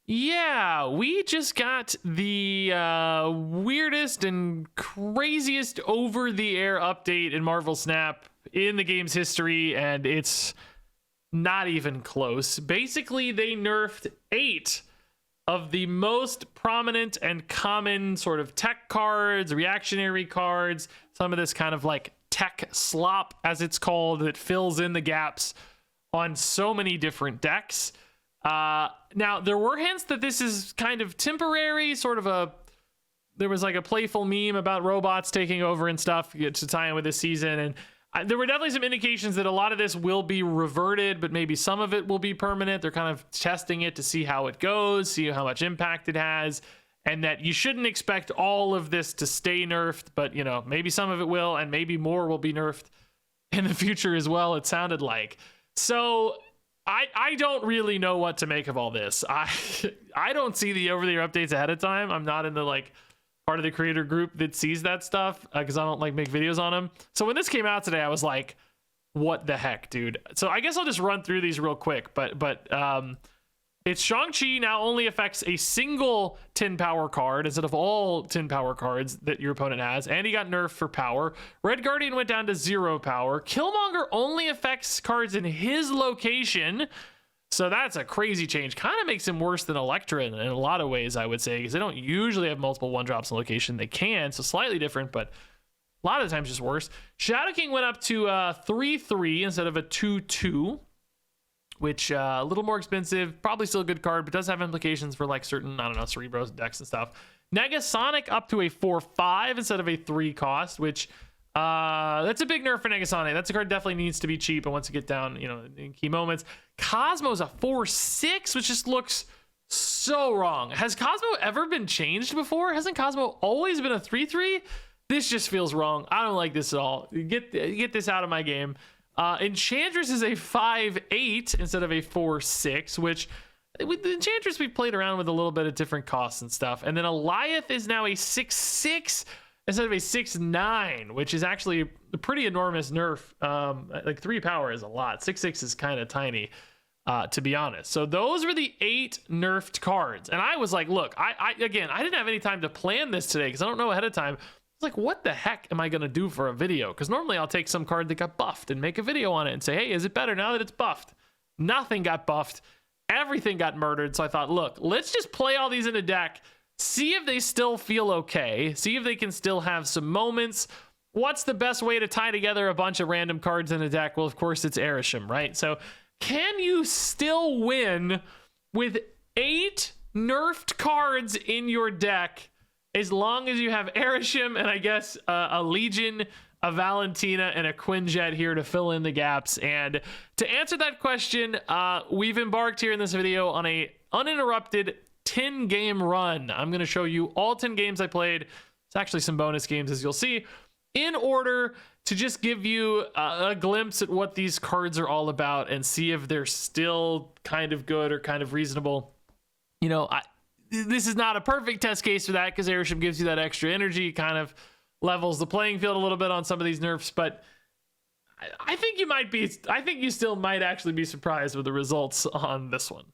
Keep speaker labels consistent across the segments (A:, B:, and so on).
A: Yeah, we just got the weirdest and craziest over-the-air update in Marvel Snap in the game's history, and it's not even close. Basically, they nerfed 8 of the most prominent and common sort of tech cards, reactionary cards, some of this kind of like tech slop, as it's called, that fills in the gaps on so many different decks. Now, there were hints that this is kind of temporary, there was like a playful meme about robots taking over and stuff to tie in with this season. And there were definitely some indications that a lot of this will be reverted, but maybe some of it will be permanent. They're kind of testing it to see how it goes, see how much impact it has, and that you shouldn't expect all of this to stay nerfed, but maybe some of it will, and maybe more will be nerfed in the future as well, it sounded like. So I don't really know what to make of all this. I don't see the over-the-air updates ahead of time. I'm not in the part of the creator group that sees that stuff because I don't make videos on them. So when this came out today, I was like, what the heck, dude? So I guess I'll just run through these real quick. But it's Shang-Chi now only affects a single 10 power card instead of all 10 power cards that your opponent has. And he got nerfed for power. Red Guardian went down to 0 power. Killmonger only affects cards in his location. So that's a crazy change. Kind of makes him worse than Elektra in a lot of ways, I would say, because they don't usually have multiple 1-drops in location. They can, so slightly different, but a lot of the times just worse. Shadow King went up to 3-3 instead of a 2-2. Which a little more expensive, probably still a good card, but does have implications for certain, Cerebros decks and stuff. Negasonic up to a 4-5 instead of a 3 cost, which that's a big nerf for Negasonic. That's a card definitely needs to be cheap and once you get down, in key moments. Cosmo's a 4-6, which just looks so wrong. Has Cosmo ever been changed before? Hasn't Cosmo always been a 3-3? This just feels wrong. I don't like this at all. Get this out of my game. Enchantress is a 5-8 instead of a 4-6, which with the Enchantress we played around with a little bit of different costs and stuff. And then Eliath is now a 6-6 instead of a 6-9, which is actually a pretty enormous nerf. 3 power is a lot. 6-6 is kind of tiny, to be honest. So those were the 8 nerfed cards. And I was like, look, I didn't have any time to plan this today because I don't know ahead of time. It's like, what the heck am I going to do for a video? Because normally I'll take some card that got buffed and make a video on it and say, hey, is it better now that it's buffed? Nothing got buffed. Everything got murdered. So I thought, look, let's just play all these in a deck, see if they still feel okay, see if they can still have some moments. What's the best way to tie together a bunch of random cards in a deck? Well, of course, it's Erisham, right? So can you still win with 8 nerfed cards in your deck as long as you have Erisham and I guess a Legion, a Valentina, and a Quinjet here to fill in the gaps? And to answer that question, we've embarked here in this video on a uninterrupted 10-game run. I'm going to show you all 10 games I played. It's actually some bonus games, as you'll see, in order to just give you a glimpse at what these cards are all about and see if they're still kind of good or kind of reasonable. This is not a perfect test case for that because Erisham gives you that extra energy, kind of levels the playing field a little bit on some of these nerfs, but I think you still might actually be surprised with the results on this one.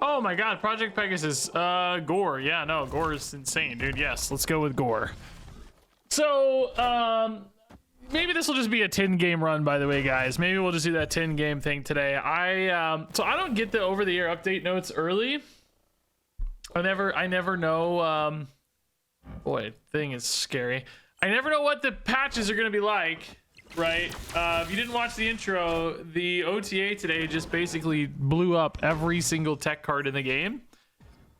A: Oh my god, Project Pegasus, Gore. Yeah, no, Gore is insane, dude. Yes, let's go with Gore. So, maybe this will just be a 10-game run, by the way, guys. Maybe we'll just do that 10-game thing today. So I don't get the over-the-air update notes early. I never know, boy, thing is scary. I never know what the patches are going to be like, right? If you didn't watch the intro, the OTA today just basically blew up every single tech card in the game.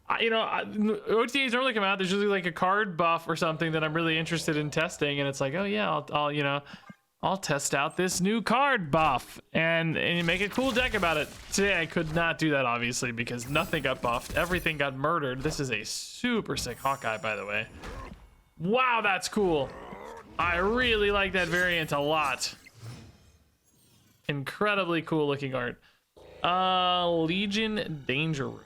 A: OTAs normally come out, there's usually like a card buff or something that I'm really interested in testing, and it's like, oh yeah, I'll test out this new card buff and make a cool deck about it. Today I could not do that, obviously, because nothing got buffed. Everything got murdered. This is a super sick Hawkeye, by the way. Wow, that's cool. I really like that variant a lot. Incredibly cool looking art. Legion Danger Room.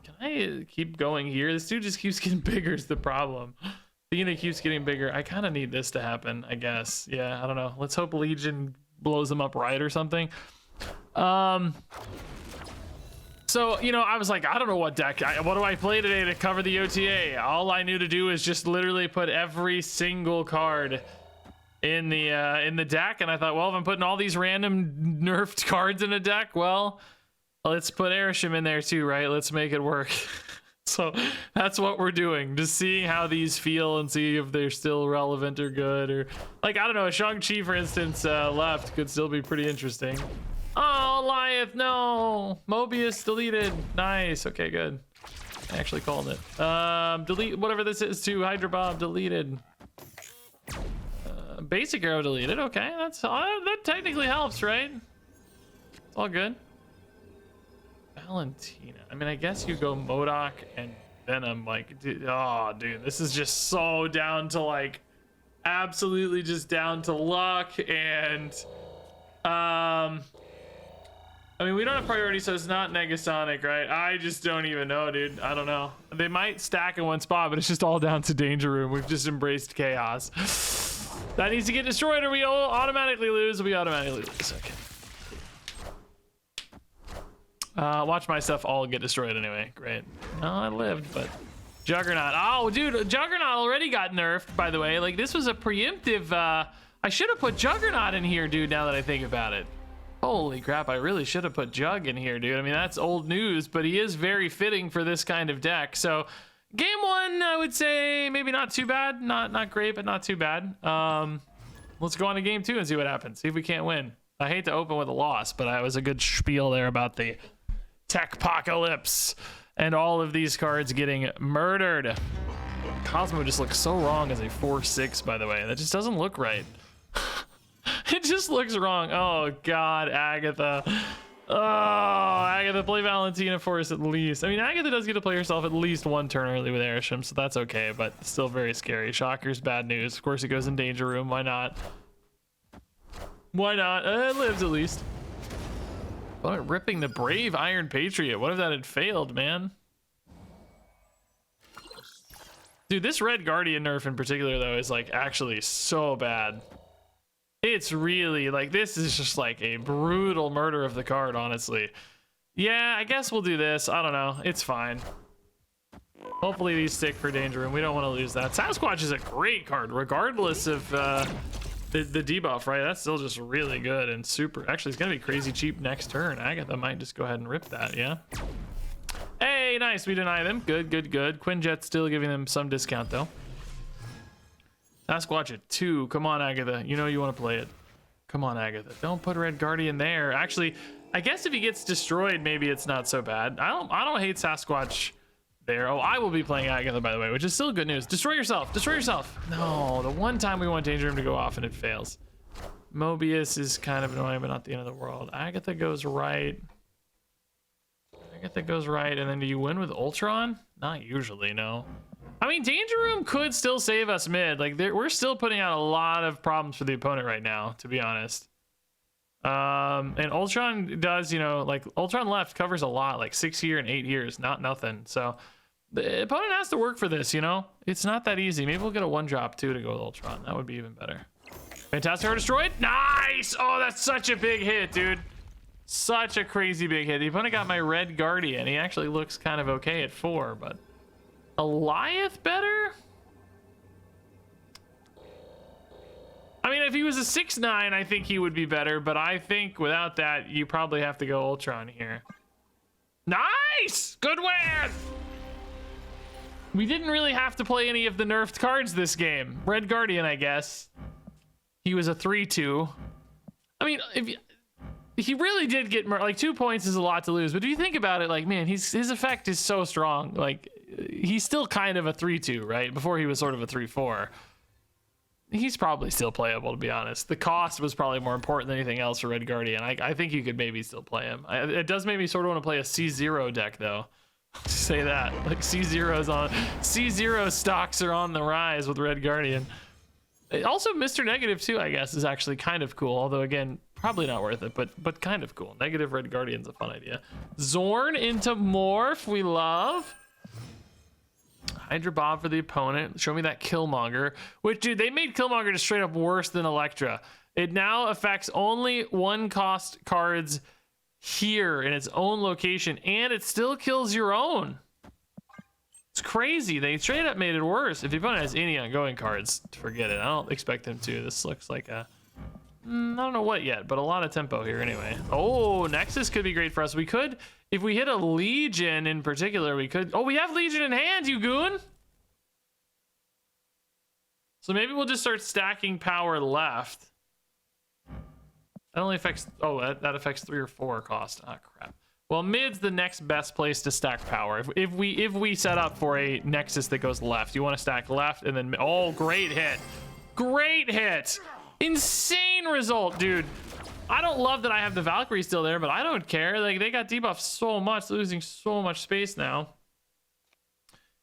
A: Can I keep going here? This dude just keeps getting bigger is the problem. The unit keeps getting bigger. I kind of need this to happen, I guess. Yeah, I don't know. Let's hope Legion blows them up right or something. So So, you know, I was like, I don't know what deck, what do I play today to cover the OTA? All I knew to do is just literally put every single card in the deck, and I thought, well, if I'm putting all these random nerfed cards in a deck, well, let's put Airshim in there too, right? Let's make it work. So that's what we're doing, just seeing how these feel and see if they're still relevant or good, or like, I don't know, Shang-Chi, for instance, left could still be pretty interesting. Oh, Goliath, no. Mobius deleted. Nice. Okay, good. I actually called it. Delete whatever this is too. Hydra Bob deleted. Basic arrow deleted. Okay, that's that technically helps, right? It's all good. Valentina. I mean, I guess you go Modok and Venom. Like, dude, oh, dude, this is just so down to like, absolutely just down to luck and I mean, we don't have priority, so it's not Negasonic, right? I just don't even know, dude. I don't know. They might stack in one spot, but it's just all down to Danger Room. We've just embraced chaos. That needs to get destroyed or we automatically lose. We automatically lose. Okay. Watch my stuff all get destroyed anyway. Great. No, I lived, but... Juggernaut. Oh, dude, Juggernaut already got nerfed, by the way. Like, this was a preemptive... I should have put Juggernaut in here, dude, now that I think about it. Holy crap, I really should have put Jug in here, dude. I mean, that's old news, but he is very fitting for this kind of deck. So, game one, I would say maybe not too bad. Not great, but not too bad. Let's go on to game two and see what happens. See if we can't win. I hate to open with a loss, but that was a good spiel there about the Techpocalypse and all of these cards getting murdered. Cosmo just looks so wrong as a 4/6, by the way. That just doesn't look right. It just looks wrong. Oh god, Agatha. Oh, Agatha, play Valentina for us at least. I mean, Agatha does get to play herself at least one turn early with Airshim, so that's okay, but still very scary. Shocker's bad news. Of course, it goes in Danger Room. Why not? Why not? It lives at least. But ripping the Brave Iron Patriot. What if that had failed, man? Dude, this Red Guardian nerf in particular, though, is like actually so bad. It's really like, this is just like a brutal murder of the card, honestly. Yeah, I guess we'll do this. I don't know. It's fine. Hopefully these stick for Danger Room. We don't want to lose that. Sasquatch is a great card, regardless of the debuff, right? That's still just really good and super. Actually, it's going to be crazy cheap next turn. Agatha might just go ahead and rip that, yeah? Hey, nice. We deny them. Good, good, good. Quinjet's still giving them some discount, though. Sasquatch at 2. Come on, Agatha. You know you want to play it. Come on, Agatha. Don't put Red Guardian there. Actually, I guess if he gets destroyed, maybe it's not so bad. I don't hate Sasquatch there. Oh, I will be playing Agatha, by the way, which is still good news. Destroy yourself. Destroy yourself. No, the one time we want Danger Room to go off and it fails. Mobius is kind of annoying, but not the end of the world. Agatha goes right. Agatha goes right, and then do you win with Ultron? Not usually, no. I mean, Danger Room could still save us mid. Like, we're still putting out a lot of problems for the opponent right now, to be honest. And Ultron does, you know, like, Ultron left covers a lot, like 6 year and 8 years, not nothing. So the opponent has to work for this, you know? It's not that easy. Maybe we'll get a 1-drop, too, to go with Ultron. That would be even better. Fantastic Heart Destroyed. Nice! Oh, that's such a big hit, dude. Such a crazy big hit. The opponent got my Red Guardian. He actually looks kind of okay at 4, but... Goliath better? I mean, if he was a 6/9, I think he would be better, but I think without that, you probably have to go Ultron here. Nice! Good win! We didn't really have to play any of the nerfed cards this game. Red Guardian, I guess. He was a 3/2. I mean, he really did get like 2 points is a lot to lose, but if you think about it, like, man, his effect is so strong. Like, he's still kind of a 3/2, right? Before he was sort of a 3/4. He's probably still playable, to be honest. The cost was probably more important than anything else for Red Guardian. I think you could maybe still play him. It does make me sort of want to play a C0 deck, though. Say that. Like, C0 stocks are on the rise with Red Guardian. Also, Mr. Negative, too, I guess, is actually kind of cool. Although, again, probably not worth it, but kind of cool. Negative Red Guardian's a fun idea. Zorn into Morph, we love. Hydra Bob for the opponent. Show me that Killmonger. Which, dude, they made Killmonger just straight up worse than Elektra. It now affects only 1-cost cards here in its own location, and it still kills your own. It's crazy. They straight up made it worse. If the opponent has any ongoing cards, forget it. I don't expect them to. This looks like a... I don't know what yet, but a lot of tempo here anyway. Oh, Nexus could be great for us. We could, if we hit a Legion in particular, we could... Oh, we have Legion in hand, you goon! So maybe we'll just start stacking power left. That only affects... Oh, that affects 3 or 4 cost. Ah, crap. Well, mid's the next best place to stack power. If we set up for a Nexus that goes left, you want to stack left and then... Oh, great hit. Great hit. Insane result, dude. I don't love that I have the Valkyrie still there, but I don't care. Like, they got debuffed so much, losing so much space now.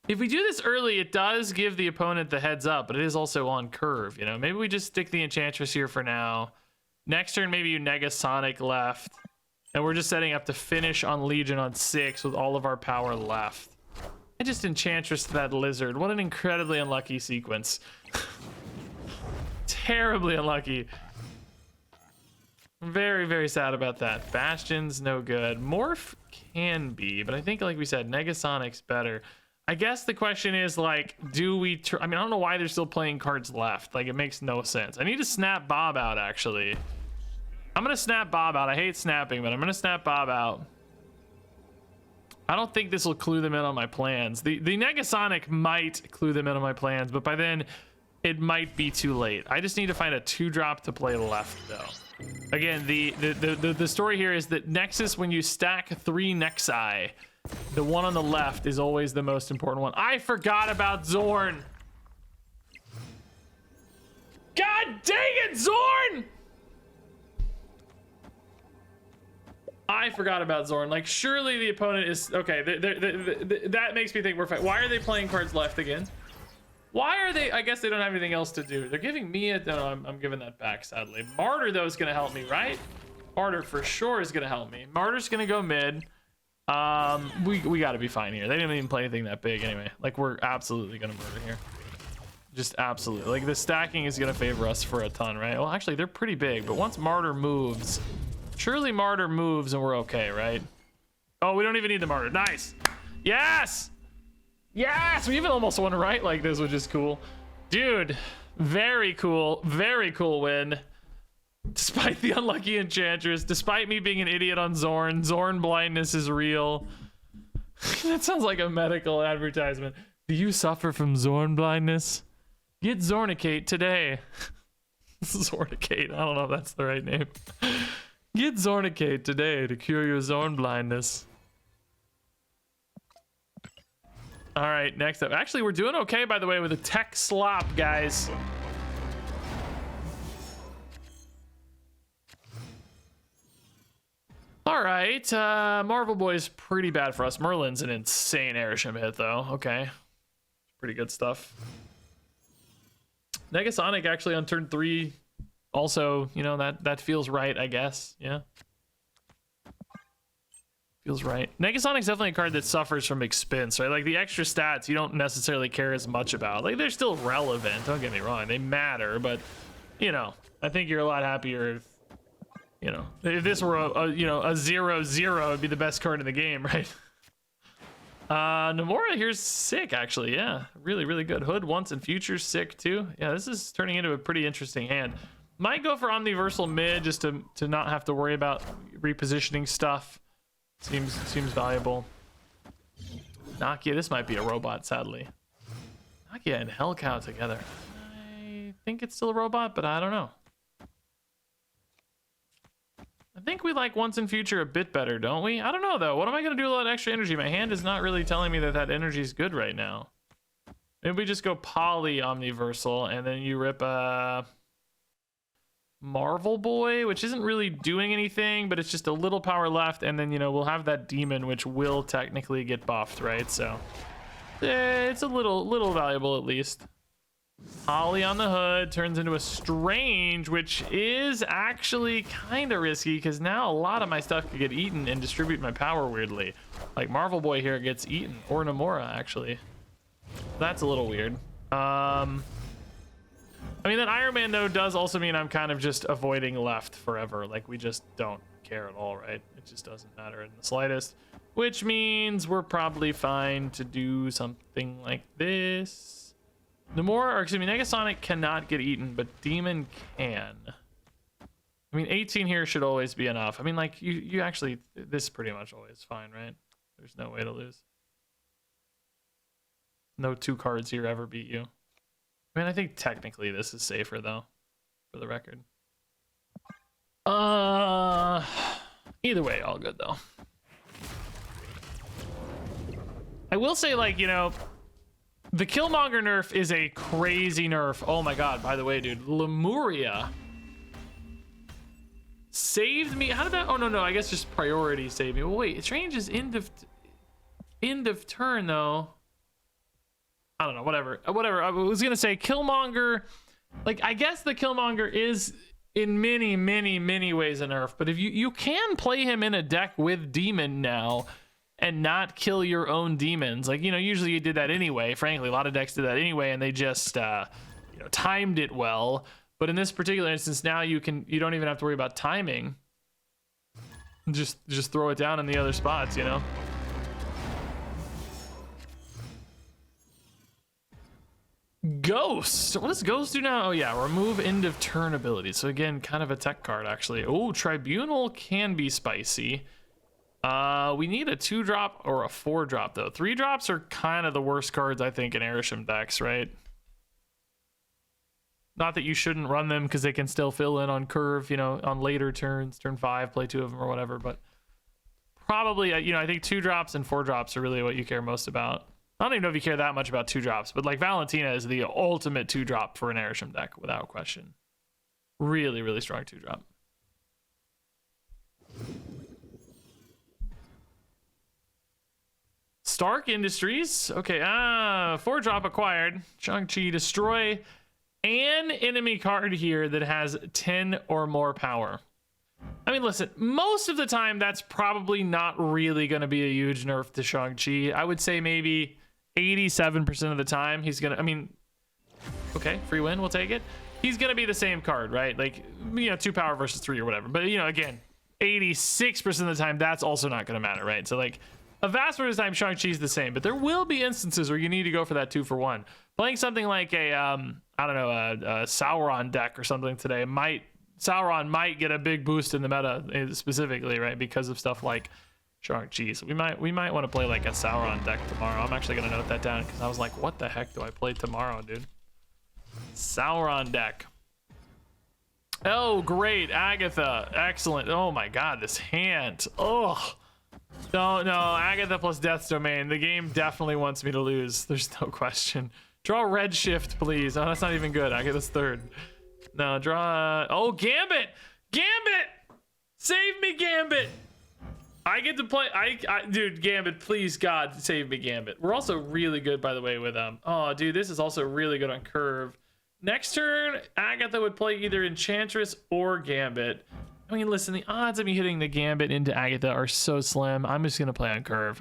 A: If we do this early, it does give the opponent the heads up, but it is also on curve, you know? Maybe we just stick the Enchantress here for now. Next turn, maybe you Negasonic left. And we're just setting up to finish on Legion on 6 with all of our power left. I just Enchantress to that Lizard. What an incredibly unlucky sequence. Terribly unlucky. Very, very sad about that. Bastion's no good. Morph can be, but I think, like we said, Negasonic's better. I guess the question is, like, do we... I mean, I don't know why they're still playing cards left. Like, it makes no sense. I need to snap Bob out, actually. I'm gonna snap Bob out. I hate snapping, but I'm gonna snap Bob out. I don't think this will clue them in on my plans. The Negasonic might clue them in on my plans, but by then it might be too late. I just need to find a 2-drop to play left, though. Again, the story here is that Nexus, when you stack 3 Nexi, the one on the left is always the most important one. I forgot about Zorn. God dang it, Zorn! I forgot about Zorn. Like, surely the opponent is... Okay, that makes me think we're fine. Why are they playing cards left again? Why are they... I guess they don't have anything else to do. They're giving me a... No, I'm giving that back, sadly. Martyr, though, is going to help me, right? Martyr, for sure, is going to help me. Martyr's going to go mid. We got to be fine here. They didn't even play anything that big anyway. Like, we're absolutely going to murder here. Just absolutely. Like, the stacking is going to favor us for a ton, right? Well, actually, they're pretty big. But once Martyr moves... Surely Martyr moves and we're okay, right? Oh, we don't even need the Martyr. Nice. Yes! Yes! We even almost won right like this, which is cool. Dude, very cool. Very cool win. Despite the unlucky Enchantress, despite me being an idiot on Zorn, Zorn blindness is real. That sounds like a medical advertisement. Do you suffer from Zorn blindness? Get Zornicate today. Zornicate. I don't know if that's the right name. Get Zornicate today to cure your Zorn blindness. All right, next up. Actually, we're doing okay, by the way, with a tech slop, guys. All right, Marvel Boy's pretty bad for us. Merlin's an insane Airship hit, though. Okay, pretty good stuff. Negasonic actually on turn 3. Also, you know, that feels right, I guess. Yeah. Feels right. Negasonic's definitely a card that suffers from expense, right? Like, the extra stats you don't necessarily care as much about. Like, they're still relevant, don't get me wrong. They matter, but, you know, I think you're a lot happier if, you know, if this were a 0-0, it'd be the best card in the game, right? Nomura here's sick, actually. Yeah, really, really good. Hood once and future sick, too. Yeah, this is turning into a pretty interesting hand. Might go for Omniversal mid just to not have to worry about repositioning stuff. Seems valuable. Nakia, this might be a robot, sadly. Nakia and Hellcow together. I think it's still a robot, but I don't know. I think we like once in future a bit better, don't we? I don't know, though. What am I going to do with all that extra energy? My hand is not really telling me that energy is good right now. Maybe we just go Poly Omniversal, and then you rip a... Marvel Boy, which isn't really doing anything, but it's just a little power left, and then, you know, we'll have that demon, which will technically get buffed, right? So it's a little valuable, at least. Holly on the hood turns into a Strange, which is actually kind of risky, because now a lot of my stuff could get eaten and distribute my power weirdly. Like Marvel Boy here gets eaten, or Nomura, actually. That's a little weird. I mean, that Iron Man, though, does also mean I'm kind of just avoiding left forever. Like, we just don't care at all, right? It just doesn't matter in the slightest, which means we're probably fine to do something like this. Negasonic cannot get eaten, but Demon can. I mean, 18 here should always be enough. I mean, like, you actually, this is pretty much always fine, right? There's no way to lose. No 2 cards here ever beat you. I mean, I think technically this is safer, though, for the record. Either way, all good, though. I will say, like, you know, the Killmonger nerf is a crazy nerf. Oh my god, by the way, dude, Lemuria saved me. How did that? Oh no, I guess just priority saved me. Well, wait, its range is end of turn though. I don't know, whatever. I was gonna say Killmonger, like, I guess the Killmonger is in many ways a nerf, but if you can play him in a deck with Demon now and not kill your own demons, like, you know, usually you did that anyway. Frankly, a lot of decks did that anyway, and they just you know, timed it well. But in this particular instance, now you don't even have to worry about timing. Just throw it down in the other spots, you know. Ghost. What does Ghost do now? Oh yeah, remove end of turn ability. So again, kind of a tech card actually. Oh, Tribunal can be spicy. We need a 2-drop or a 4-drop though. 3-drops are kind of the worst cards I think in Arishem decks, right? Not that you shouldn't run them because they can still fill in on curve, you know, on later turns, turn 5, play 2 of them or whatever. But probably, you know, I think 2-drops and 4-drops are really what you care most about. I don't even know if you care that much about 2-drops, but like Valentina is the ultimate 2-drop for an Arishem deck without question. Really strong 2-drop. Stark Industries. Okay, 4-drop acquired. Shang-Chi, destroy an enemy card here that has 10 or more power. I mean, listen, most of the time that's probably not really going to be a huge nerf to Shang-Chi. I would say maybe 87% of the time he's going to, I mean, okay, free win, we'll take it. He's going to be the same card, right? Like, you know, 2 power versus 3 or whatever. But, you know, again, 86% of the time that's also not going to matter, right? So, like, a vast majority of the time Shang-Chi's the same, but there will be instances where you need to go for that 2-for-1. Playing something like a, I don't know, a Sauron deck or something today Sauron might get a big boost in the meta specifically, right? Because of stuff like Shang-Chi. So we might want to play like a Sauron deck tomorrow. I'm actually going to note that down because I was like, what the heck do I play tomorrow, dude? Sauron deck. Oh, great. Agatha. Excellent. Oh my god, this hand. Oh. No, Agatha plus Death's Domain. The game definitely wants me to lose. There's no question. Draw Red Shift, please. Oh, that's not even good. Agatha's 3rd. No, draw... Oh, Gambit! Gambit! Save me, Gambit! I get to play... Dude, Gambit, please, God, save me, Gambit. We're also really good, by the way, with... Oh, dude, this is also really good on curve. Next turn, Agatha would play either Enchantress or Gambit. I mean, listen, the odds of me hitting the Gambit into Agatha are so slim. I'm just going to play on curve.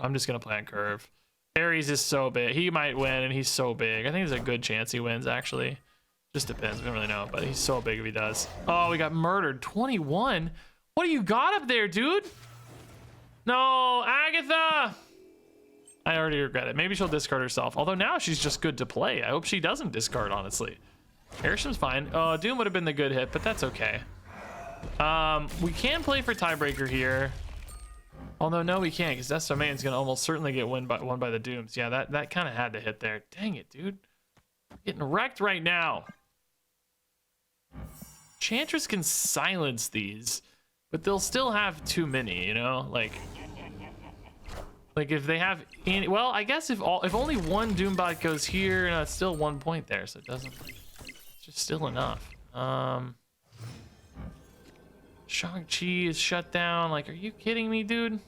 A: Ares is so big. He might win, and he's so big. I think there's a good chance he wins, actually. Just depends. We don't really know, but he's so big if he does. Oh, we got murdered. 21? What do you got up there, dude? No, Agatha! I already regret it. Maybe she'll discard herself. Although now she's just good to play. I hope she doesn't discard, honestly. Arishem's fine. Doom would have been the good hit, but that's okay. We can play for tiebreaker here. Although no, we can't, because Death's Domain's gonna almost certainly get won by the Dooms. Yeah, that kind of had to hit there. Dang it, dude. I'm getting wrecked right now. Enchantress can silence these, but they'll still have too many, you know? Like if they have any, well, I guess if only one Doombot goes here, no, it's still 1 point there, so it's just still enough. Shang-Chi is shut down. Like, are you kidding me, dude?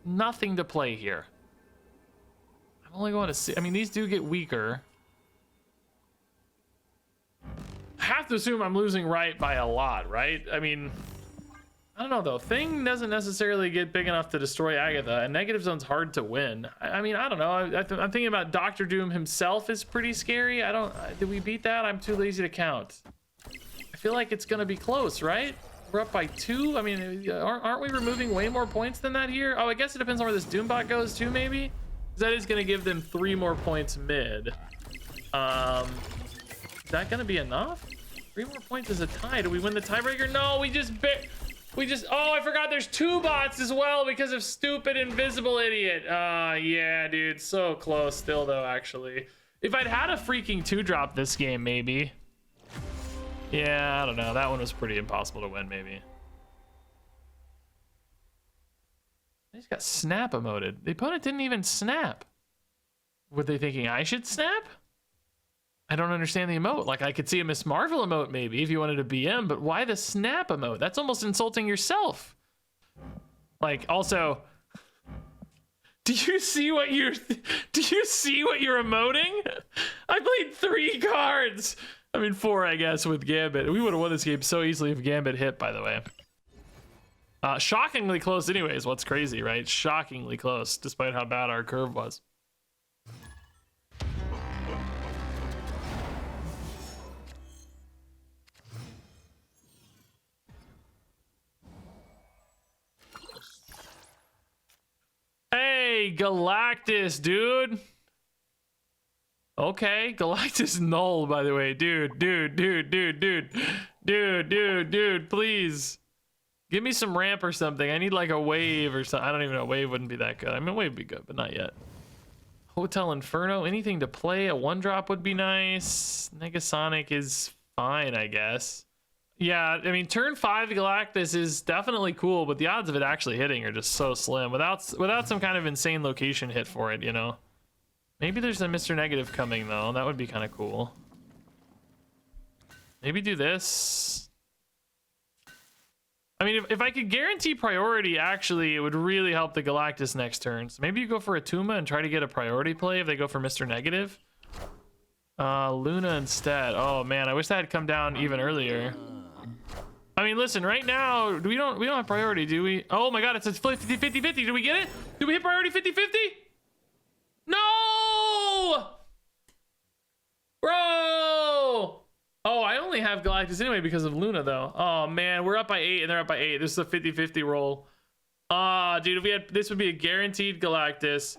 A: Nothing to play here. I'm only going to see. I mean, these do get weaker. I have to assume I'm losing right by a lot, right? I mean, I don't know, though. Thing doesn't necessarily get big enough to destroy Agatha, and Negative Zone's hard to win. I mean, I don't know. I'm thinking about Dr. Doom himself is pretty scary. Did we beat that? I'm too lazy to count. I feel like it's gonna be close, right? We're up by 2. I mean, aren't we removing way more points than that here? Oh, I guess it depends on where this Doombot goes too, maybe? 'Cause that is going to give them 3 more points mid. Is that going to be enough? 3 more points is a tie. Do we win the tiebreaker? No, we just oh, I forgot there's 2 bots as well because of stupid invisible idiot. Yeah, dude, so close still though, actually. If I'd had a freaking 2-drop this game, maybe. Yeah, I don't know. That one was pretty impossible to win, maybe. They just got snap emoted. The opponent didn't even snap. Were they thinking I should snap? I don't understand the emote. Like, I could see a Miss Marvel emote maybe if you wanted a BM, but why the snap emote? That's almost insulting yourself. Like, also, do you see what you're emoting? I played 3 cards. I mean, 4, I guess, with Gambit. We would have won this game so easily if Gambit hit, by the way. Shockingly close anyways. What's crazy, right? Shockingly close, despite how bad our curve was. Hey, Galactus, dude. Okay, Galactus null, by the way. Dude, please. Give me some ramp or something. I need like a wave or something. I don't even know. Wave wouldn't be that good. I mean, wave would be good, but not yet. Hotel Inferno, anything to play. A 1-drop would be nice. Negasonic is fine, I guess. Yeah, I mean, turn 5 Galactus is definitely cool, but the odds of it actually hitting are just so slim. Without some kind of insane location hit for it, you know? Maybe there's a Mr. Negative coming, though. That would be kind of cool. Maybe do this. I mean, if I could guarantee priority, actually, it would really help the Galactus next turn. So maybe you go for a Tuma and try to get a priority play if they go for Mr. Negative. Luna instead. Oh, man, I wish that had come down even earlier. I mean, listen, right now, we don't have priority, do we? Oh, my God, it's a 50-50-50. Did we get it? Did we hit priority 50-50? No! Bro! Oh, I only have Galactus anyway because of Luna, though. Oh, man, we're up by 8 and they're up by 8. This is a 50-50 roll. Dude, if we had, this would be a guaranteed Galactus.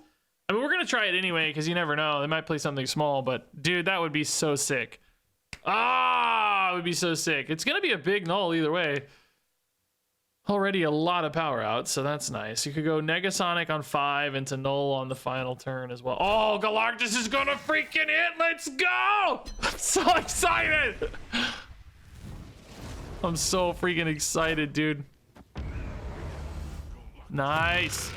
A: I mean, we're going to try it anyway because you never know. They might play something small, but dude, that would be so sick. It would be so sick. It's going to be a big null either way. Already a lot of power out, so that's nice. You could go Negasonic on 5 into null on the final turn as well. Oh, Galactus is gonna freaking hit! Let's go! I'm so excited! I'm so freaking excited, dude. Nice.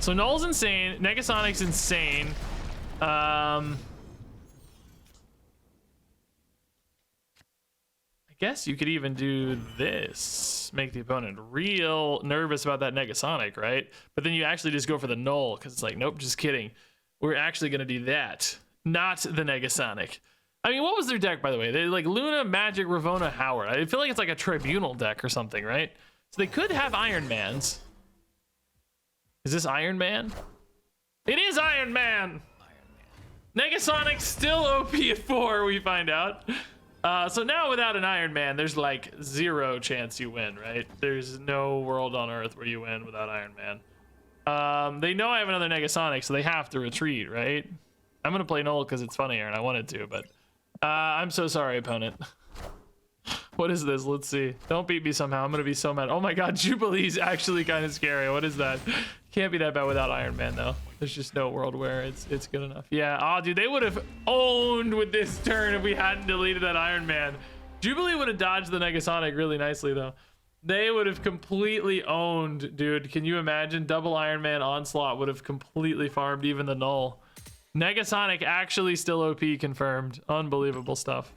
A: So null's insane. Negasonic's insane. I guess you could even do this, make the opponent real nervous about that Negasonic, right? But then you actually just go for the null because it's like, nope, just kidding. We're actually going to do that, not the Negasonic. I mean, what was their deck, by the way? They like Luna, Magic, Ravonna, Howard. I feel like it's like a Tribunal deck or something, right? So they could have Iron Mans. Is this Iron Man? It is Iron Man! Negasonic still OP at 4, we find out. So now without an Iron Man, there's like 0 chance you win, right? There's no world on Earth where you win without Iron Man. They know I have another Negasonic, so they have to retreat, right? I'm gonna play null because it's funnier and I wanted to, but I'm so sorry, opponent. What is this? Let's see. Don't beat me somehow. I'm gonna be so mad. Oh my God, Jubilee's actually kind of scary. What is that? Can't be that bad without Iron Man though. There's just no world where it's good enough. Yeah, dude, they would have owned with this turn if we hadn't deleted that Iron Man. Jubilee would have dodged the Negasonic really nicely though. They would have completely owned, dude. Can you imagine? Double Iron Man onslaught would have completely farmed even the null. Negasonic actually still OP confirmed. Unbelievable stuff.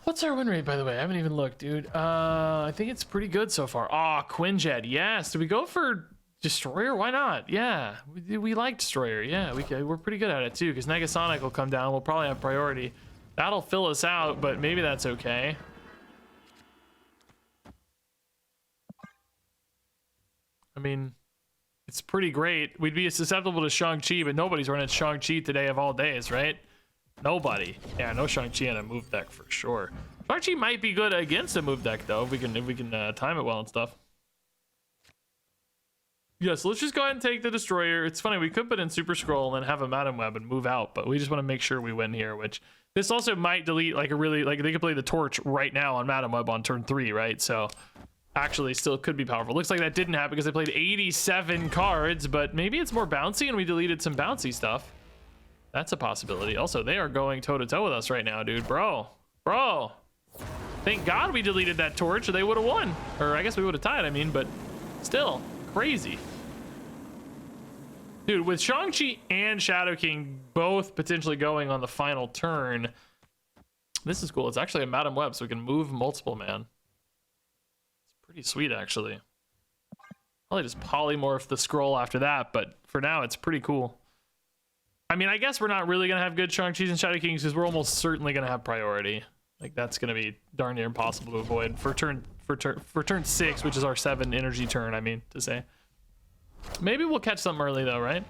A: What's our win rate, by the way? I haven't even looked, dude. I think it's pretty good so far. Quinjet, yes. Do we go for Destroyer? Why not? Yeah, we like Destroyer. Yeah, we're pretty good at it too, because Negasonic will come down. We'll probably have priority. That'll fill us out, but maybe that's okay. I mean, it's pretty great. We'd be susceptible to Shang-Chi, but nobody's running Shang-Chi today of all days, right? Nobody. Yeah, no Shang-Chi on a move deck for sure. Shang-Chi might be good against a move deck though, if we can time it well and stuff. Yeah, so let's just go ahead and take the Destroyer. It's funny, we could put in Super Scroll and then have a Madam Web and move out, but we just want to make sure we win here, which this also might delete like a really, like they could play the Torch right now on Madam Web on turn 3, right? So actually still could be powerful. Looks like that didn't happen because they played 87 cards, but maybe it's more bouncy and we deleted some bouncy stuff. That's a possibility. Also, they are going toe-to-toe with us right now, dude. Bro. Thank God we deleted that Torch or they would have won. Or I guess we would have tied, I mean, but still, crazy. Dude, with Shang-Chi and Shadow King both potentially going on the final turn, this is cool. It's actually a Madam Web, so we can move multiple, man. It's pretty sweet, actually. Probably just polymorph the scroll after that, but for now, it's pretty cool. I mean, I guess we're not really going to have good Shang-Chi's and Shadow Kings because we're almost certainly going to have priority. Like, that's going to be darn near impossible to avoid for turn 6, which is our 7 energy turn, I mean, to say. Maybe we'll catch something early, though, right?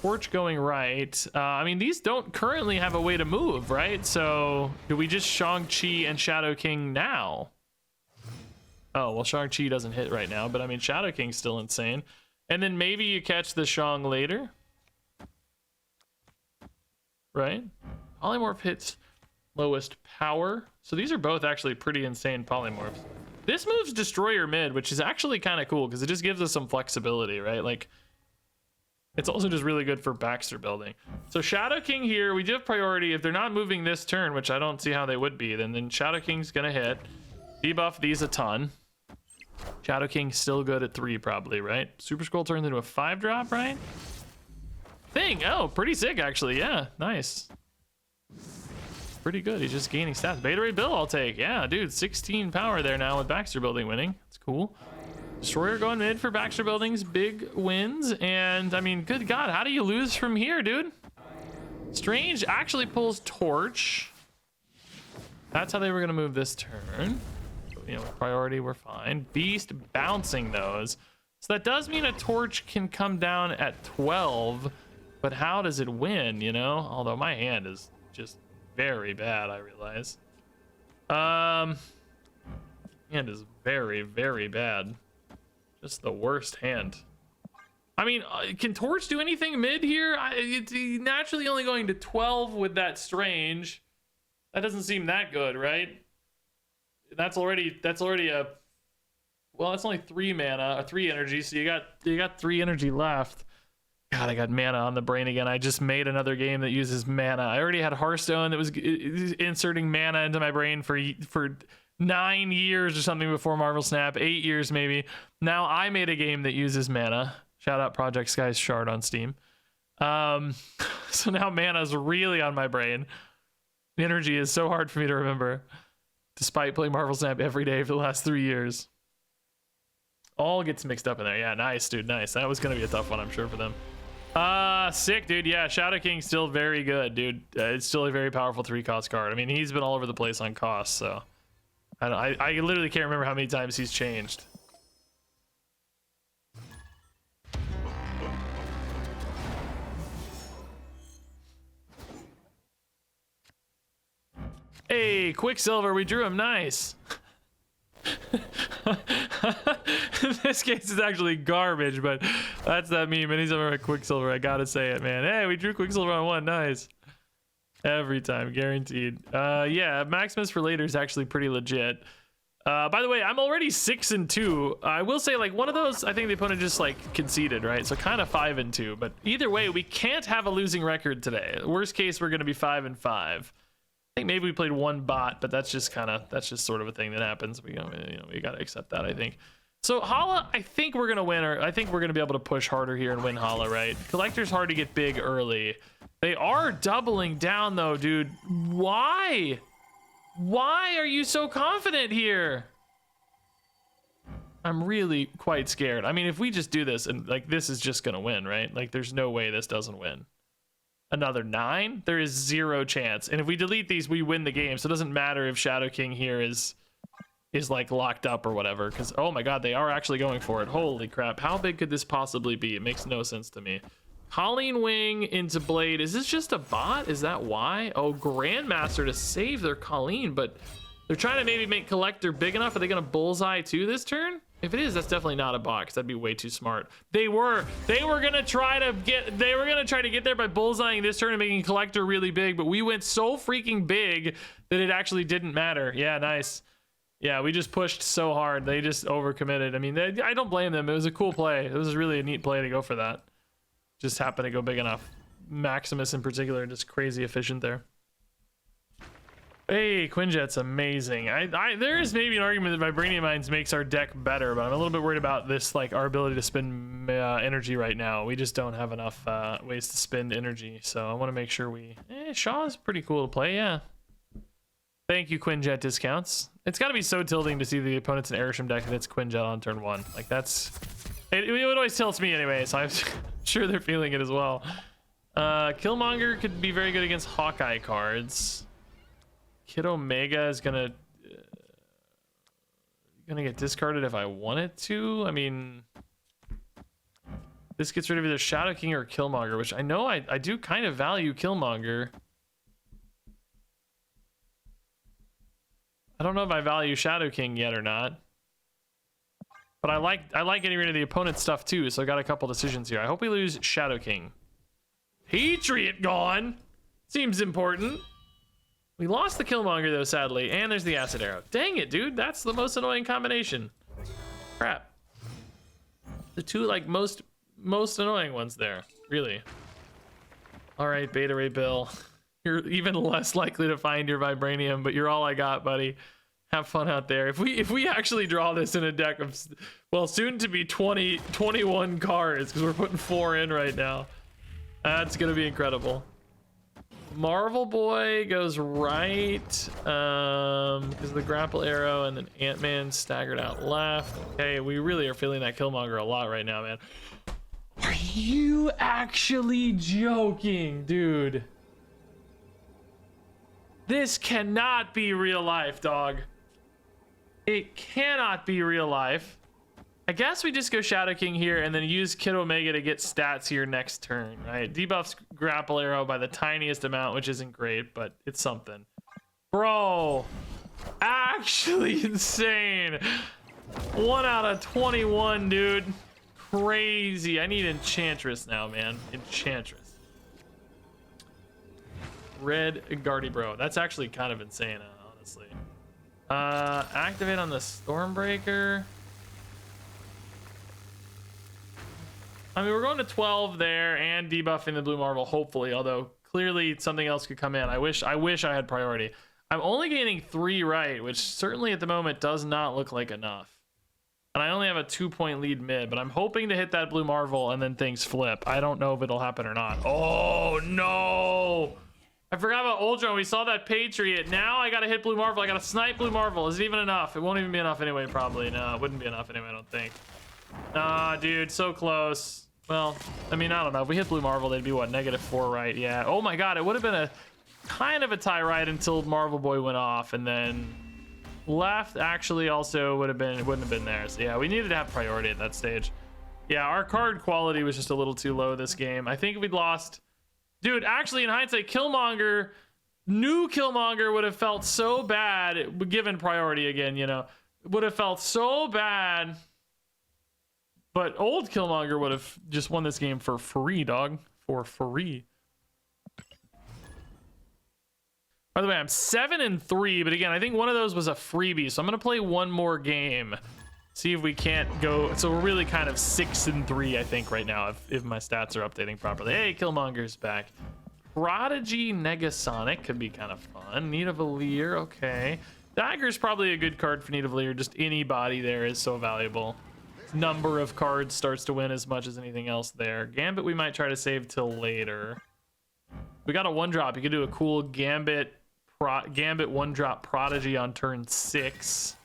A: Torch going right. I mean, these don't currently have a way to move, right? So, do we just Shang-Chi and Shadow King now? Oh, well, Shang-Chi doesn't hit right now, but I mean, Shadow King's still insane. And then maybe you catch the Shang later. Right? Polymorph hits lowest power. So these are both actually pretty insane polymorphs. This moves Destroyer mid, which is actually kind of cool because it just gives us some flexibility, right? Like, it's also just really good for Baxter building. So Shadow King here, we do have priority. If they're not moving this turn, which I don't see how they would be, then Shadow King's going to hit. Debuff these a ton. Shadow King still good at 3 probably, right? Super Scroll turns into a 5-drop, right? Oh, pretty sick actually. Yeah, nice. Pretty good. He's just gaining stats. Beta Ray Bill I'll take. Yeah, dude, 16 power there now with Baxter building winning. That's cool. Destroyer going mid for Baxter buildings. Big wins. And I mean, good God, how do you lose from here, dude? Strange actually pulls Torch. That's how they were going to move this turn. You know, priority, we're fine. Beast bouncing those. So that does mean a Torch can come down at 12, but how does it win, you know? Although my hand is just very bad, I realize. Hand is very, very bad. Just the worst hand. I mean, can Torch do anything mid here? It's naturally only going to 12 with that Strange. That doesn't seem that good, right? That's already a, well, it's only 3 mana or 3 energy, so you got 3 energy left. God, I got mana on the brain again. I just made another game that uses mana. I already had Hearthstone that was inserting mana into my brain for 9 years or something before Marvel Snap, 8 years maybe. Now I made a game that uses mana. Shout out Project Sky's Shard on Steam. So now mana's really on my brain. The energy is so hard for me to remember. Despite playing Marvel Snap every day for the last 3 years. All gets mixed up in there. Yeah, nice, dude, nice. That was going to be a tough one, I'm sure, for them. Sick, dude. Yeah, Shadow King's still very good, dude. It's still a very powerful 3-cost card. I mean, he's been all over the place on cost, so... I literally can't remember how many times he's changed. Hey, Quicksilver, we drew him. Nice. In this case, it's actually garbage, but that's that meme. Anytime I write Quicksilver, I gotta say it, man. Hey, we drew Quicksilver on 1. Nice. Every time, guaranteed. Yeah, Maximus for later is actually pretty legit. By the way, I'm already 6-2. I will say, like, one of those, I think the opponent just, like, conceded, right? So kind of 5-2. But either way, we can't have a losing record today. Worst case, we're going to be 5-5. I think maybe we played 1 bot, but that's just sort of a thing that happens. We got to accept that, I think. So Hala, I think we're going to win, or I think we're going to be able to push harder here and win Hala, right? Collector's hard to get big early. They are doubling down, though, dude. Why? Why are you so confident here? I'm really quite scared. I mean, if we just do this and like this is just gonna win, right? Like there's no way this doesn't win. Another 9? There is 0 chance. And if we delete these, we win the game. So it doesn't matter if Shadow King here is is like locked up or whatever, because oh my god, they are actually going for it. Holy crap, how big could this possibly be? It makes no sense to me. Colleen Wing into Blade. Is this just a bot? Is that why? Oh, Grandmaster to save their Colleen, but they're trying to maybe make Collector big enough. Are they gonna bullseye too this turn? If it is, that's definitely not a bot, because that'd be way too smart. They were gonna try to get there by bullseyeing this turn and making Collector really big, but we went so freaking big that it actually didn't matter. Yeah, nice. Yeah, we just pushed so hard. They just overcommitted. I mean, I don't blame them. It was a cool play. It was really a neat play to go for that. Just happened to go big enough. Maximus in particular, just crazy efficient there. Hey, Quinjet's amazing. There is maybe an argument that Vibranium Mines makes our deck better, but I'm a little bit worried about this, like our ability to spend energy right now. We just don't have enough ways to spend energy, so I want to make sure we... Shaw's pretty cool to play, yeah. Thank you, Quinjet discounts. It's got to be so tilting to see the opponents in Airsham deck and it's Quinjet on turn 1. Like, that's... It always tilts me anyway, so I'm sure they're feeling it as well. Killmonger could be very good against Hawkeye cards. Kid Omega is gonna get discarded if I want it to. I mean, this gets rid of either Shadow King or Killmonger, which I know I do kind of value Killmonger. I don't know if I value Shadow King yet or not, but I like getting rid of the opponent's stuff too. So I got a couple decisions here. I hope we lose Shadow King. Patriot gone seems important. We lost the Killmonger though, sadly, and there's the Acid Arrow. Dang it, dude, that's the most annoying combination. Crap. The two like most annoying ones there, really. All right, Beta Ray Bill. You're even less likely to find your Vibranium, but you're all I got, buddy. Have fun out there. If we actually draw this in a deck of, well, soon to be 21 cards, because we're putting 4 in right now. That's gonna be incredible. Marvel Boy goes right, because of the grapple arrow, and then Ant-Man staggered out left. Okay, we really are feeling that Killmonger a lot right now, man. Are you actually joking, dude? This cannot be real life, dog. It cannot be real life. I guess we just go Shadow King here and then use Kid Omega to get stats here next turn, right? Debuffs grapple arrow by the tiniest amount, which isn't great, but it's something. Bro, actually insane. 1 out of 21, dude. Crazy. I need Enchantress now, man. Enchantress. Red Guardibro. That's actually kind of insane, honestly. Activate on the Stormbreaker. I mean, we're going to 12 there and debuffing the Blue Marvel, hopefully, although clearly something else could come in. I wish I had priority. I'm only gaining 3 right, which certainly at the moment does not look like enough. And I only have a 2-point lead mid, but I'm hoping to hit that Blue Marvel and then things flip. I don't know if it'll happen or not. Oh, no! I forgot about Ultron. We saw that Patriot. Now I gotta hit Blue Marvel. I gotta snipe Blue Marvel. Is it even enough? It won't even be enough anyway, probably. No, it wouldn't be enough anyway, I don't think. Nah, dude, so close. Well, I mean, I don't know. If we hit Blue Marvel, they'd be, what, -4 right? Yeah. Oh my god, it would have been a kind of a tie right until Marvel Boy went off, and then left actually also wouldn't have been there. So yeah, we needed to have priority at that stage. Yeah, our card quality was just a little too low this game. I think we'd lost... Dude, actually, in hindsight, new Killmonger would have felt so bad, given priority again, you know, would have felt so bad. But old Killmonger would have just won this game for free, dog. For free. By the way, I'm 7-3, but again, I think one of those was a freebie, so I'm gonna play one more game. See if we can't go. So we're really kind of 6-3, I think, right now, if my stats are updating properly. Hey, Killmonger's back. Prodigy Negasonic could be kind of fun. Nidavellir, okay. Dagger's probably a good card for Nidavellir. Just anybody there is so valuable. Number of cards starts to win as much as anything else there. Gambit we might try to save till later. We got a 1-drop. You could do a cool Gambit 1-drop Prodigy on turn 6.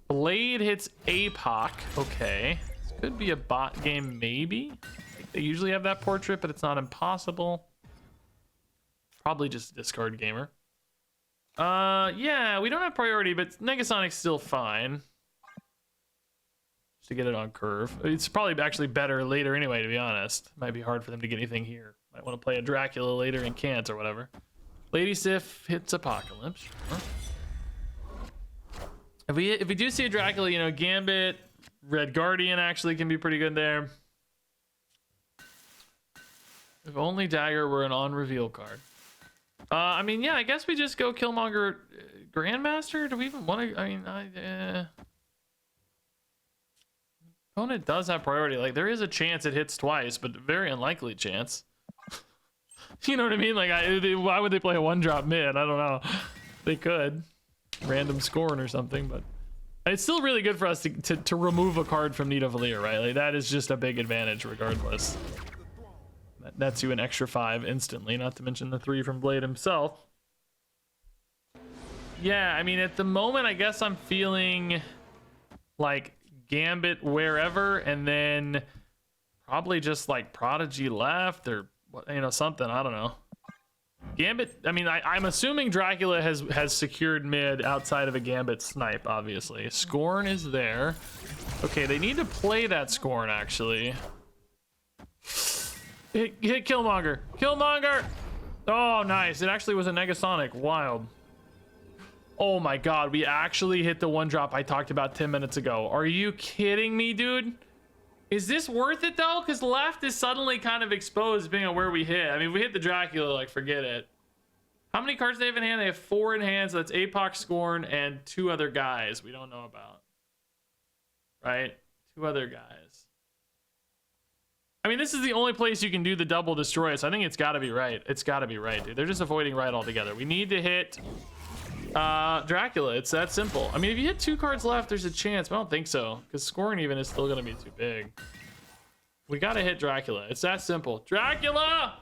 A: Blade hits APOC. Okay. This could be a bot game, maybe. They usually have that portrait, but it's not impossible. Probably just a discard gamer. Yeah, we don't have priority, but Negasonic's still fine. Just to get it on curve. It's probably actually better later anyway, to be honest. Might be hard for them to get anything here. Might want to play a Dracula later and can't or whatever. Lady Sif hits Apocalypse. Sure. If we do see a Dracula, you know, Gambit, Red Guardian actually can be pretty good there. If only Dagger were an on-reveal card. I mean, yeah, I guess we just go Killmonger Grandmaster. Do we even want to? I mean, opponent does have priority. Like, there is a chance it hits twice, but very unlikely chance. You know what I mean? Like, why would they play a one-drop mid? I don't know. They could. Random scorn or something, but it's still really good for us to remove a card from Nita Valir, right? Like, that is just a big advantage regardless. That nets you an extra 5 instantly, not to mention the 3 from Blade himself. Yeah, I mean, at the moment, I guess I'm feeling like Gambit wherever, and then probably just like Prodigy left, or, you know, something, I don't know. Gambit, I mean, I'm assuming Dracula has secured mid outside of a Gambit snipe, obviously. Scorn is there. Okay, they need to play that Scorn, actually. Hit Killmonger. Killmonger! Oh, nice. It actually was a Negasonic. Wild. Oh my god, we actually hit the one drop I talked about 10 minutes ago. Are you kidding me, dude? Is this worth it, though? Because left is suddenly kind of exposed depending on where we hit. I mean, if we hit the Dracula, like, forget it. How many cards do they have in hand? They have 4 in hand, so that's Apoc, Scorn, and 2 other guys we don't know about. Right? 2 other guys. I mean, this is the only place you can do the double destroy, so I think it's got to be right. It's got to be right, dude. They're just avoiding right altogether. We need to hit Dracula. It's that simple. I mean, if you hit 2 cards left, there's a chance, but I don't think so, because Scoring even is still going to be too big. We got to hit Dracula. It's that simple. Dracula!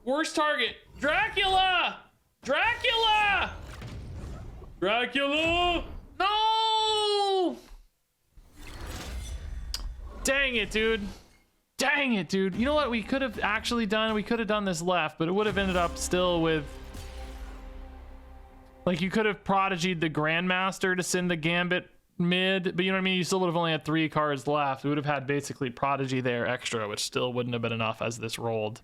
A: Worst target. Dracula! Dracula! Dracula! No! Dang it, dude. Dang it, dude. You know what we could have actually done? We could have done this left, but it would have ended up still with... Like, you could have prodigied the Grandmaster to send the Gambit mid, but you know what I mean? You still would have only had 3 cards left. We would have had basically Prodigy there extra, which still wouldn't have been enough as this rolled.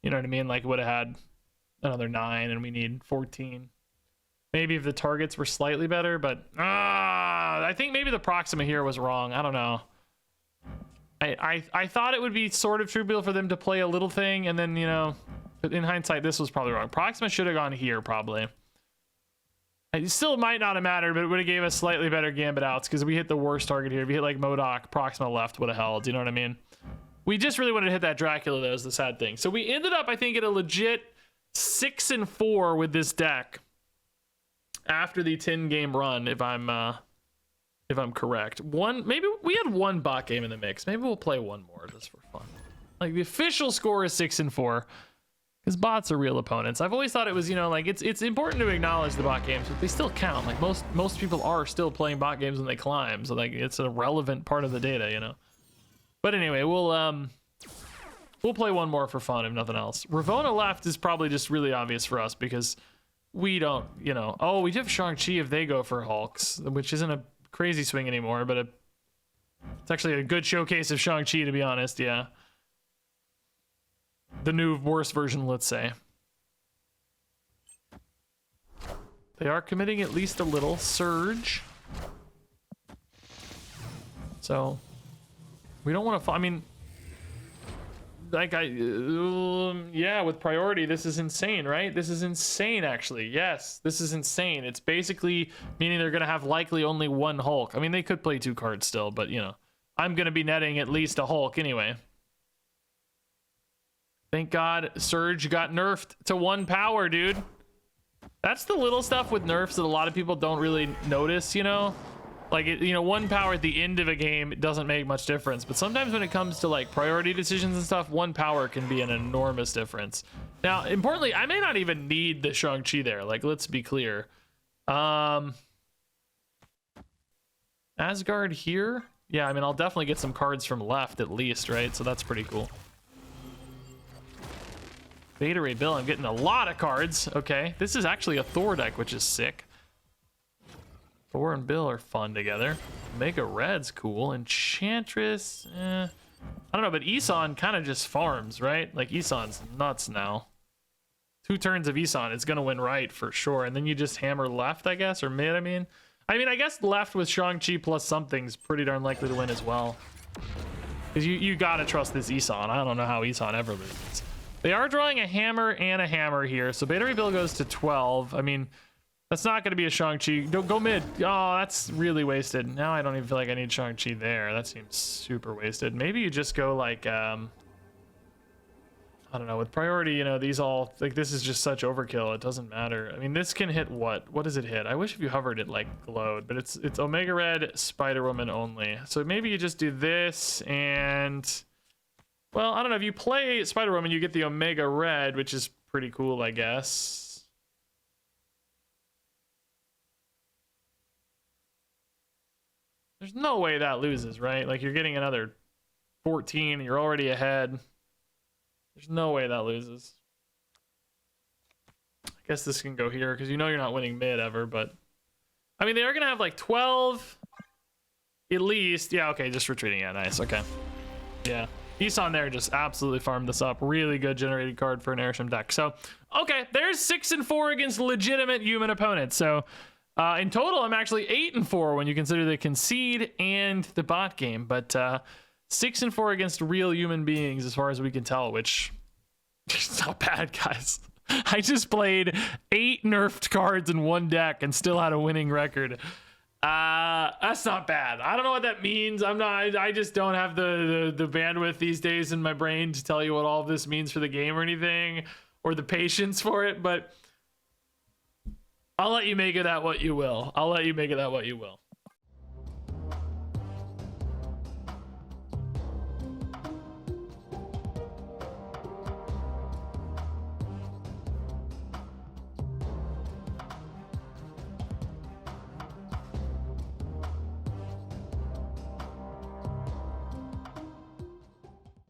A: You know what I mean? Like, it would have had another 9, and we need 14. Maybe if the targets were slightly better, but... I think maybe the Proxima here was wrong. I don't know. I thought it would be sort of trivial for them to play a little thing, and then, you know... But in hindsight, this was probably wrong. Proxima should have gone here, probably. It still might not have mattered, but it would have gave us slightly better Gambit outs, because we hit the worst target here. If you hit, like, MODOK, Proxima left would have held. You know what I mean? We just really wanted to hit that Dracula, though, is the sad thing. So we ended up, I think, at a legit 6-4 with this deck after the 10-game run, if I'm correct. Maybe we had 1 bot game in the mix. Maybe we'll play 1 more just for fun. Like, the official score is 6-4, because bots are real opponents. I've always thought it was, you know, like, it's important to acknowledge the bot games, but they still count. Like, most people are still playing bot games when they climb, so, like, it's a relevant part of the data, you know. But anyway, we'll play 1 more for fun, if nothing else. Ravonna left is probably just really obvious for us, because we don't, you know... Oh, we do have Shang-Chi if they go for Hulks, which isn't a crazy swing anymore, but it's actually a good showcase of Shang-Chi, to be honest, yeah. The new worst version, let's say. They are committing at least a little surge. So... We don't want to... I mean, like, yeah, with priority, this is insane, right? This is insane, actually. Yes, this is insane. It's basically meaning they're going to have likely only 1 Hulk. I mean, they could play 2 cards still, but, you know, I'm going to be netting at least a Hulk anyway. Thank God Surge got nerfed to 1 power, dude. That's the little stuff with nerfs that a lot of people don't really notice, you know? Like, you know, 1 power at the end of a game doesn't make much difference, but sometimes when it comes to, like, priority decisions and stuff, 1 power can be an enormous difference. Now, importantly, I may not even need the Shang-Chi there. Like, let's be clear. Asgard here? Yeah, I mean, I'll definitely get some cards from left at least, right? So that's pretty cool. Beta Ray Bill, I'm getting a lot of cards. Okay, this is actually a Thor deck, which is sick. Thor and Bill are fun together. Mega Red's cool. Enchantress, I don't know, but Isan kind of just farms, right? Like, Isan's nuts now. 2 turns of Isan, it's gonna win right for sure. And then you just hammer left, I guess, or mid, I mean, I guess left with Shang-Chi plus something's pretty darn likely to win as well. Because you gotta trust this Isan. I don't know how Isan ever loses. They are drawing a hammer and a hammer here. So Beta Ray Bill goes to 12. I mean, that's not going to be a Shang-Chi. Don't go mid. Oh, that's really wasted. Now I don't even feel like I need Shang-Chi there. That seems super wasted. Maybe you just go like, I don't know, with priority, you know, these all, like, this is just such overkill. It doesn't matter. I mean, this can hit what? What does it hit? I wish if you hovered it, like, glowed. But it's Omega Red, Spider-Woman only. So maybe you just do this and... Well, I don't know. If you play Spider-Woman, you get the Omega Red, which is pretty cool, I guess. There's no way that loses, right? Like, you're getting another 14. You're already ahead. There's no way that loses. I guess this can go here, because you know you're not winning mid ever, but... I mean, they are going to have, like, 12 at least. Yeah, okay, just retreating. Yeah, nice. Okay. Yeah. Isan there just absolutely farmed this up. Really good generated card for an Airship deck. So, okay, there's 6-4 against legitimate human opponents. So, in total, I'm actually 8-4 when you consider the concede and the bot game. But 6-4 against real human beings, as far as we can tell, which is not bad, guys. I just played 8 nerfed cards in one deck and still had a winning record. That's not bad. I don't know what that means. I just don't have the bandwidth these days in my brain to tell you what all of this means for the game or anything, or the patience for it, but I'll let you make of that what you will. I'll let you make of that what you will.